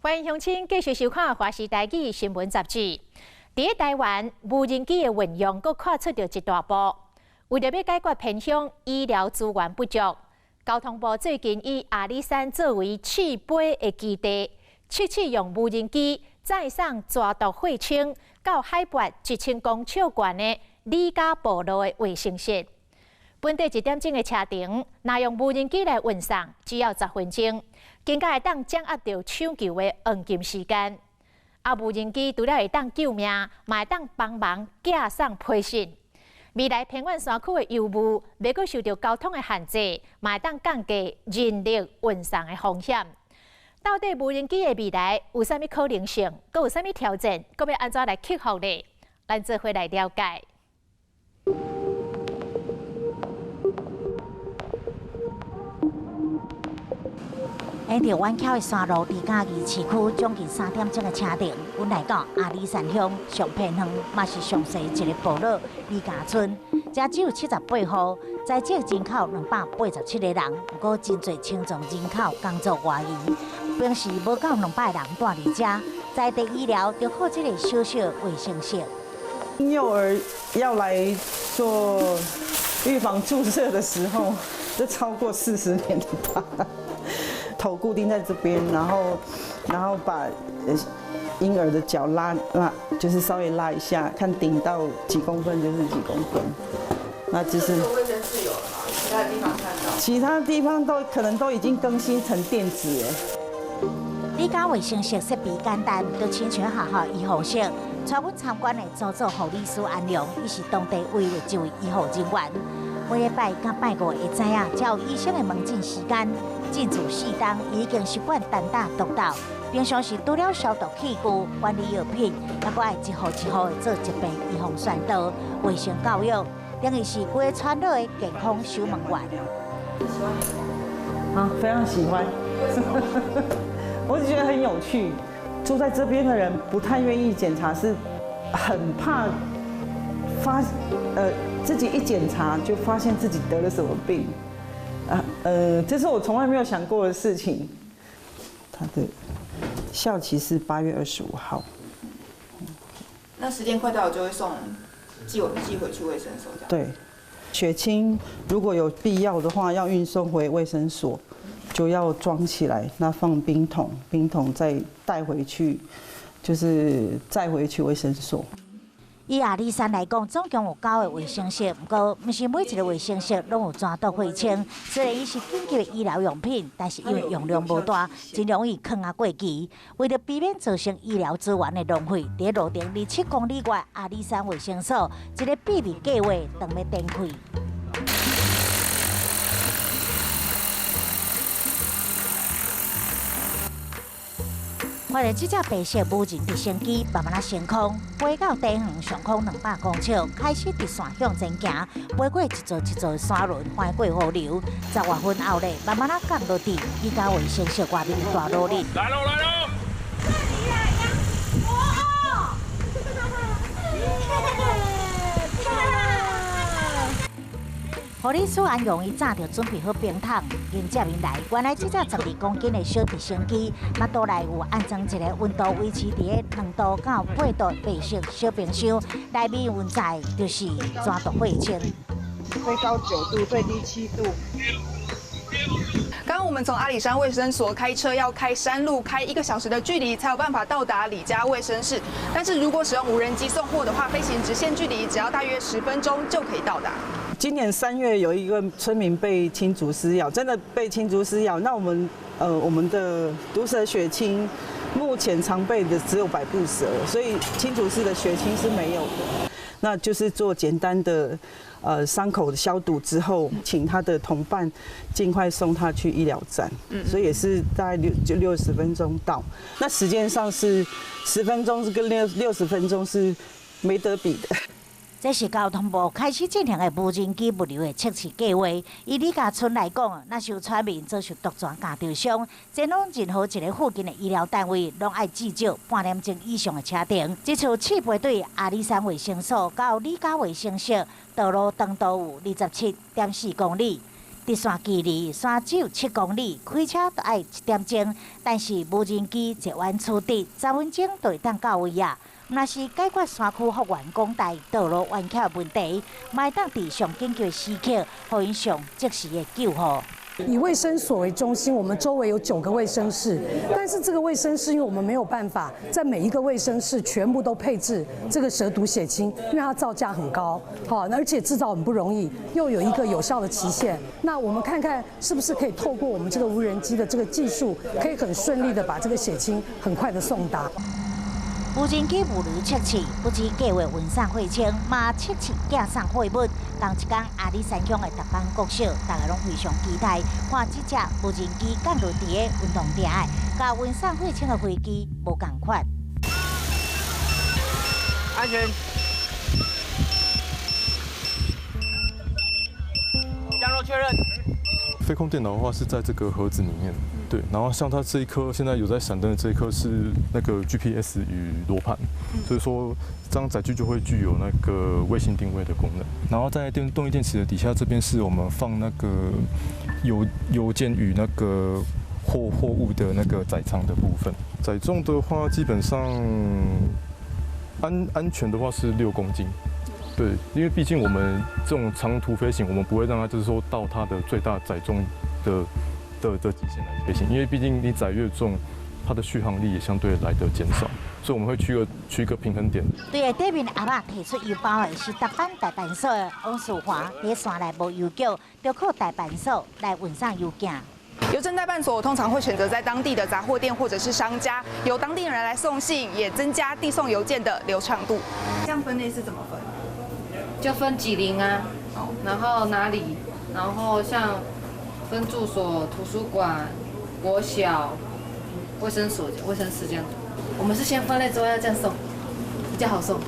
欢迎乡亲继续收看《华视台语新闻杂志》。伫台湾，无人机的运用阁跨出着一大步。为了要解决偏乡医疗资源不足，交通部最近以阿里山作为试飞的基地，测试用无人机载送抓毒血清到海拔1000公尺远的李家部落的卫生室。本地1点钟的车程，若用无人机来运送，只要10分钟，更加会当掌握到抢救的黄金时间。无人机除了会当救命，嘛会当帮忙架送批信。未来偏远山区的邮务，袂阁受到交通的限制，嘛会当降低人力运送的风险。到底无人机的未来有啥物可能性？阁有啥物挑战？阁要安怎来克服呢？咱做伙来了解。沿着弯桥的山路，离嘉义市区将近3点钟的车程，阮来到阿里山乡上偏远，嘛是上西一个部落李家村。这只有78户，在这人口287个人，不过真侪青壮人口工作外移，平时无够200个人住伫这，在地医疗就靠这个小小卫生室。婴幼儿要来做预防注射的时候，就超过40年了吧。头固定在这边，然后把婴儿的脚拉，就是稍微拉一下，看顶到几公分就是几公分。那就是卫生室有了吗？其他的地方看到？其他地方可能都已经更新成电子了。李家卫生室设备简单，就亲像学校医护室。带阮参观的组护理师安良，伊是当地唯一一位医护人员。每礼拜甲拜五会知影，才有医生的门诊时间。进驻4档，已经习惯单打独斗。平常时除了消毒器具、管理药品，还佫爱一户一户的做疾病预防宣导、卫生教育，等于是规个村落的健康守门员。非常喜欢。我只觉得很有趣。住在这边的人不太愿意检查，是很怕自己一检查就发现自己得了什么病。这是我从来没有想过的事情。他的效期是8月25号。那时间快到了就会寄回去卫生所这样。对，血清如果有必要的话，要运送回卫生所，就要装起来，那放冰桶，冰桶再带回去，就是载回去卫生所。以阿里山来讲，总共有9个卫生室，不过不是每一个卫生室拢有抓毒血清。虽然伊是紧急的医疗用品，但是因为用量无大，真容易放啊过期。为了避免造成医疗资源的浪费，伫路程27公里外阿里山卫生所一个秘密计划正要展开。看到这架白色无人直升机慢慢升空，飞到地远上空200公尺，开始直线向前行，飞过一座一座的山峦，翻过河流。10月份后咧，慢慢降落地，依家卫生室外面大努力。来喽来喽！护理师安用伊早就准备好冰桶，迎接面来。原来这架12公斤的小直升机，马肚内有安装一个温度维持伫2度到8度白色小冰箱，内面运载就是抓毒血清。最高9度，最低7度。刚刚我们从阿里山卫生所开车要开山路，开1个小时的距离才有办法到达李家卫生室。但是如果使用无人机送货的话，飞行直线距离只要大约10分钟就可以到达。今年3月有一个村民被青竹丝咬，真的被青竹丝咬。那我们的毒蛇血清目前常备的只有百步蛇，所以青竹丝的血清是没有的。那就是做简单的伤口的消毒之后，请他的同伴尽快送他去医疗站。所以也是大概60分钟到。那时间上是10分钟是跟60分钟是没得比的。这是交通部开始进行的无人机物流的测试计划。以李家村来讲，若是有村民遭受毒泉加受伤，前往任何一个附近的医疗单位，拢爱至少半点钟以上的车程。这次试飞对阿里山卫生所到李家卫生室，道路长度有27.4公里。伫直线距离山只有7公里，开车就要1点钟，但是无人机一弯出地10分钟就会当到位啊。若是解决山区复原广大道路弯曲问题，嘛会当伫上紧急的时刻，互因上及时的救护。以卫生所为中心，我们周围有9个卫生室，但是这个卫生室，因为我们没有办法在每一个卫生室全部都配置这个蛇毒血清，因为它造价很高，好，而且制造很不容易，又有一个有效的期限。那我们看看是不是可以透过我们这个无人机的这个技术，可以很顺利的把这个血清很快的送达。无人机无驴测试，不止计划运送血清，嘛测试寄送货物。同一天，阿里山乡的达邦国小，大家拢非常期待，看这只无人机降落伫个运动场的，甲运送血清的飞机无共款。安全。降落确认。飞控电脑的话是在这个盒子里面，对。然后像它这一颗现在有在闪灯的这一颗是那个 GPS 与罗盘，所以说这张载具就会具有那个卫星定位的功能。然后在动力电池的底下这边是我们放那个邮件与那个货物的那个载舱的部分。载重的话，基本上安全的话是6公斤。对，因为毕竟我们这种长途飞行，我们不会让它就是说到它的最大载重的极限来飞行，因为毕竟你载越重，它的续航力也相对来得减少，所以我们会取一个平衡点。对对面阿嬷提出邮包的是达邦代办所的王淑华，伫山内无邮局，就靠代办所来运送邮件。邮政代办所通常会选择在当地的杂货店或者是商家，由当地人来送信，也增加递送邮件的流畅度。这样分类是怎么分？就分几龄啊，然后哪里，然后像分住所、图书馆、国小、卫生所、卫生室这样。我们是先分类之后要这样送，比较好送。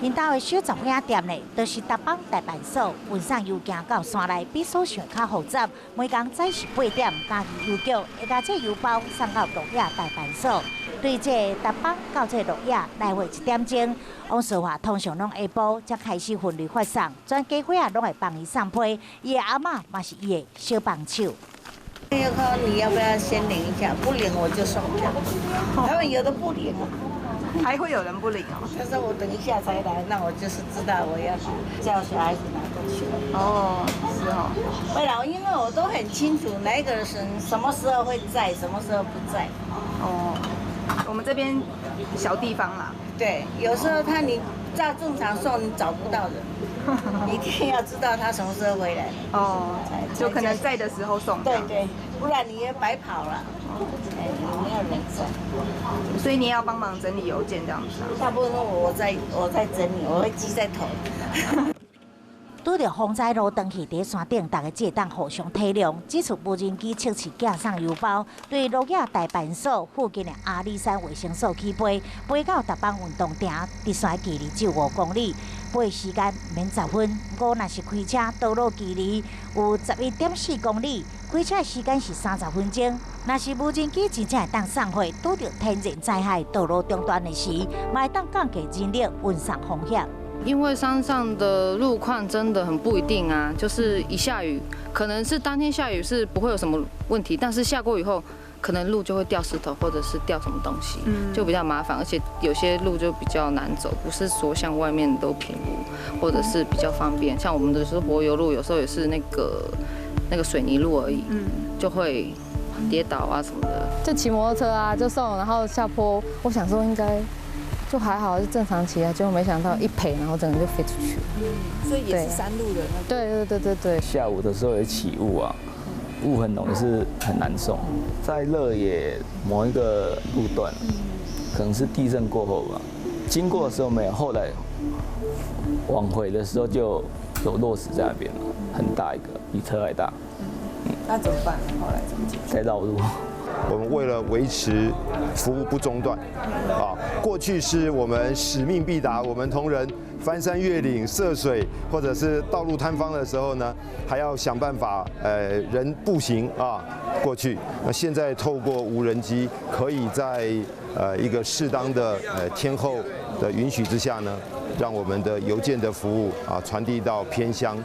因兜的小杂货店呢，都是达邦代办所运送邮件到山内，比所想较复杂。每工早是8点加入邮局，会把这邮包送到鹿野代办所。对这达邦到这鹿野来回1点钟。王淑华通常拢下晡才开始分类发送，全家伙拢会帮伊送批。伊的阿嬷嘛是伊的小帮手。要看你要不要先领一下，不领我就送掉。他们有的不领啊。还会有人不领哦。但是我等一下才来，那我就是知道我要叫小孩子拿过去。哦，是哦。对了，因为我都很清楚哪一个人什么时候会在，什么时候不在。哦，我们这边小地方啦。对，有时候你照正常送，你找不到人，一定要知道他什么时候回来。哦，就可能在的时候送。对对，不然你也白跑了。哎，你没有人在。所以你也要帮忙整理邮件这样子啊？大部分我在整理，我会记在头。拄着风灾路灯去伫山顶，大家只会当互相体谅。这次无人机测试寄送邮包，对鹿野代办所附近的阿里山卫生所起飞，飞到达邦运动场，伫山距离只有5公里，飞时间免10分。不过若是开车，道路距离有11.4公里，开车时间是30分钟。若是无人机真正会当送货，拄着天然灾害、道路中断的时，嘛会当降低人力运送风险。因为山上的路况真的很不一定啊，就是一下雨，可能是当天下雨是不会有什么问题，但是下过雨后，可能路就会掉石头或者是掉什么东西，就比较麻烦，而且有些路就比较难走，不是说像外面都平路，或者是比较方便。像我们的是柏油路，有时候也是那个水泥路而已，就会跌倒啊什么的。就骑摩托车啊，就送，然后下坡，我想说应该。就还好，就正常骑啊，结果没想到一赔，然后整个就飞出去了。所以也是山路的那个。对。下午的时候有起雾啊，雾很浓，也是很难送。在乐野某一个路段，可能是地震过后吧，经过的时候没有，后来往回的时候就有落石在那边了，很大一个，比车还大。那怎么办？后来怎么解决？再绕路。我们为了维持服务不中断，过去是我们使命必达，我们同仁翻山越岭、涉水或者是道路坍方的时候呢，还要想办法人步行过去。那现在透过无人机，可以在一个适当的天候的允许之下呢，让我们的邮件的服务传递到偏乡，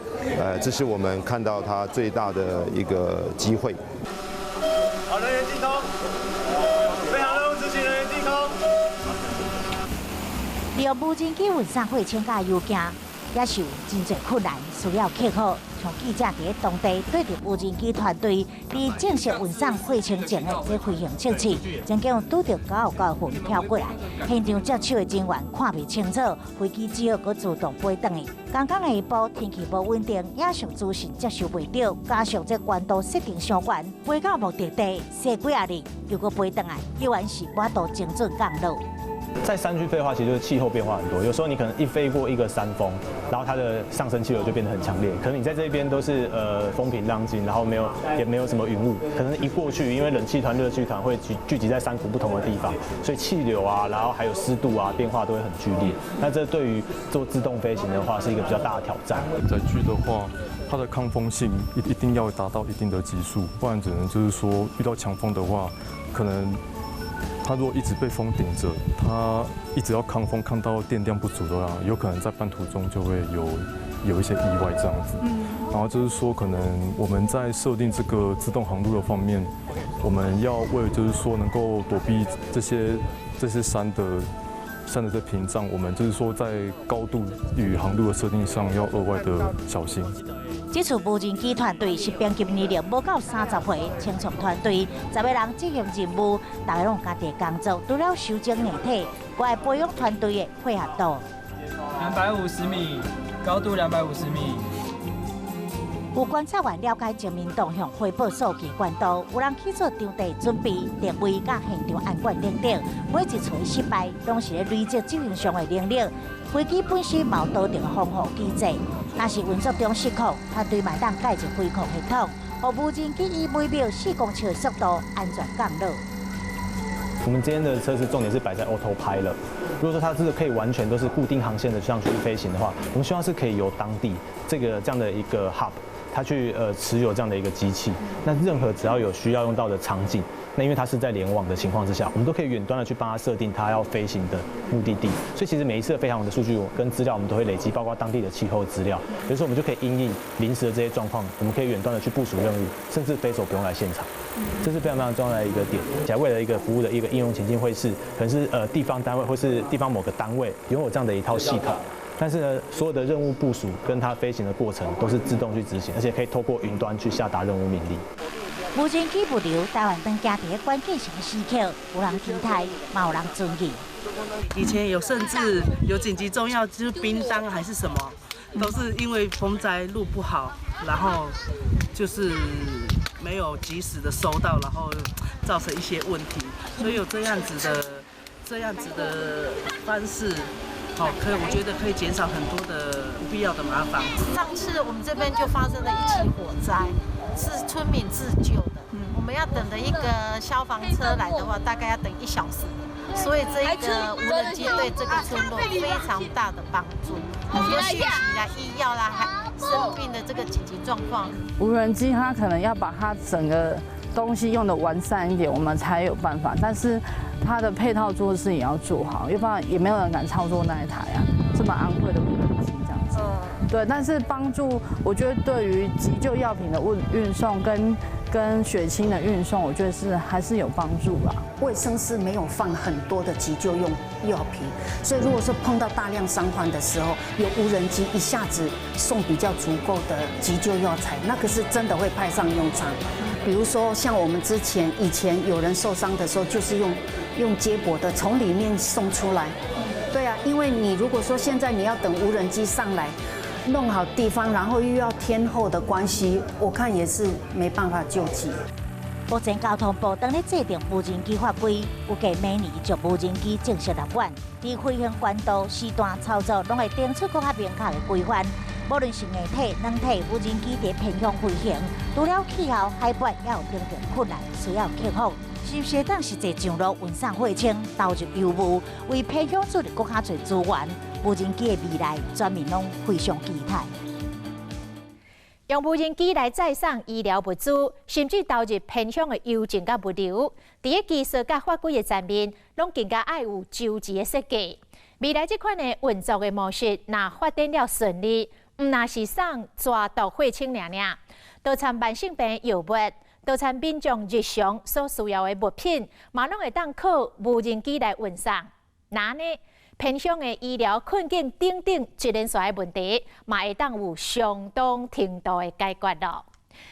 这是我们看到它最大的一个机会。好，人员进空，飞航任务执行人员进空。利用无人机运送货请假邮件，也是有真侪困难需要克服。像记者伫当地对着无人机团队伫正式运送货程前的这飞行测试，曾经拄着99分飘过来，现场接手的人员看袂清楚，飞机只好搁自动飞转去。刚刚下晡天气无稳定，影像资讯接收袂到，加上这关度设定相关，飞到目的地4几日又搁飞转来，依然是无度精准降落。在山区飞的话，其实就是气候变化很多。有时候你可能一飞过一个山峰，然后它的上升气流就变得很强烈。可能你在这边都是风平浪静，然后也没有什么云雾。可能一过去，因为冷气团、热气团会聚集在山谷不同的地方，所以气流啊，然后还有湿度啊，变化都会很剧烈。那这对于做自动飞行的话，是一个比较大的挑战。载具的话，它的抗风性一定要达到一定的级数，不然只能就是说遇到强风的话，可能。它如果一直被风顶着，它一直要抗风，抗到电量不足的话，有可能在半途中就会有一些意外这样子。然后就是说，可能我们在设定这个自动航路的方面，我们要为了就是说能够躲避这些山的这屏障，我们就是说在高度与航路的设定上要额外的小心。这次无人机团队是编辑年龄无到30回，清创团队10个人执行任务，大家拢家己工作，除了修正硬体，还要培养团队的配合度。250米，高度250米。有观察员了解前面动向，汇报数据关度，有人去做场地准备、定位、甲现场安管等等。每一次失败，拢是咧累积执行上的能力。飞机本身冇多定防护机制，若是运作中失控，团队嘛当改一飞控系统，让无人机以每秒4公尺的速度安全降落。我们今天的测试重点是摆在 Autopilot。如果说它是可以完全都是固定航线的上去飞行的话，我们希望是可以由当地这样的一个 hub， 它去持有这样的一个机器。那任何只要有需要用到的场景，那因为它是在联网的情况之下，我们都可以远端的去帮它设定它要飞行的目的地。所以其实每一次的飞航的数据跟资料，我们都会累积，包括当地的气候资料。比如说，我们就可以因应临时的这些状况，我们可以远端的去部署任务，甚至飞手不用来现场。这是非常非常重要的一个点。且为了一个服务的一个应用情境，会是可能是地方单位或是地方某个单位拥有这样的一套系统。但是呢，所有的任务部署跟它飞行的过程都是自动去执行，而且可以透过云端去下达任务命令。无人机物流台湾当家伫关键性的时刻，有人期待，嘛有人尊敬。以前甚至有紧急重要，就是兵单还是什么，都是因为风灾路不好，然后就是没有及时的收到，然后造成一些问题，所以有这样子的方式。我觉得可以减少很多的不必要的麻烦。上次我们这边就发生了一起火灾，是村民自救的。我们要等的一个消防车来的话，大概要等1小时。所以这一个无人机对这个村落非常大的帮助，很多讯息啦、医药啦、还生病的这个紧急状况。无人机它可能要把它整个东西用的完善一点，我们才有办法。但是它的配套做事也要做好，要不然也没有人敢操作那一台啊，这么昂贵的无人机这样子。对，但是帮助，我觉得对于急救药品的运送跟血清的运送，我觉得还是有帮助啦。卫生室没有放很多的急救用药品，所以如果说碰到大量伤患的时候，有无人机一下子送比较足够的急救药材，那个是真的会派上用场。比如说像我们以前有人受伤的时候，就是用接驳的从里面送出来。对啊，因为你如果说现在你要等无人机上来弄好地方，然后又要天候的关系，我看也是没办法救急。目前交通部当咧制定无人机法规，预计明年就无人机正式入馆，伫飞行关度、时段操作，拢会定出更加明确的规范。无论是硬体、软体，无人机伫偏向飞行，除了气候、海拔也有定定困难需要克服。是不是当实际上路运送货车，投入油务，为偏向注入更加侪资源？无人机的未来，全民拢非常期待。用无人机来载送医疗物资，甚至投入偏向的邮政甲物流，伫个技术甲法规的层面，拢更加爱有周期的设计。未来这款的运作的模式，若发展了顺利，毋那是送抓毒血清尔尔，多参慢性病药物，多参民众日常所需要的物品，嘛拢会当靠无人机来运送。那呢，偏向的医疗困境等等一连串的问题，嘛会当有相当程度的解决咯。